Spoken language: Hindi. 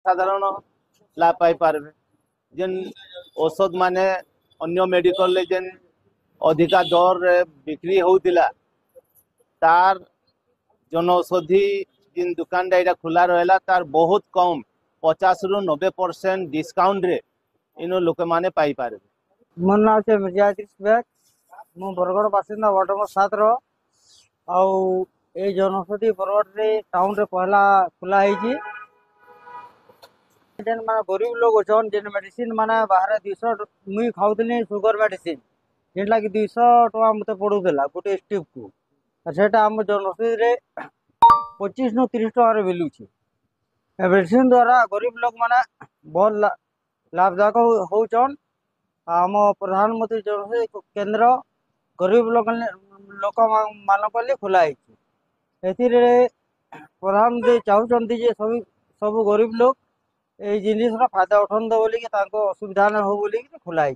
जनसाधारण लाभ पाई पारबे। जेन औषध माने अन्य मेडिकल ले जेन अधिका दर रे बिक्री होउतिला तार जनऔषधि जिन दुकान डा खुला रहला तार बहुत कम 50 रु 90% डिस्काउंट रे इनो लोक माने पाई पारबे। मोर नाम से मिर्जा बैग मु बरगढ़ बासिंदा वार्ड नंबर 7 रो आउ ए जनौषधि बरगढ़ रे टाउन रे पहला खुला है। जेन माने गरीब लोग अछन जेन मेडिसिन माने बाहर 200 मुई खाउतनी सुगर मेडिसिन जेन लागी 200 टका मते पडुतला गोटे स्टिप को सेटा हम जनौषधि रे 25 नु 30 टका रे वैल्यू छी। ए मेडिसिन द्वारा गरीब लोग माने बहुत लाभदायक होचन। आम प्रधानमंत्री जनौषधि केंद्र गरीब लोक मानक लिए खुला है। एथिरे प्रधानमंत्री चाहूचंती जे सब गरीब लोग ए जिनिस फायदा उठन बोली असुविधा न हो बोली खुला है।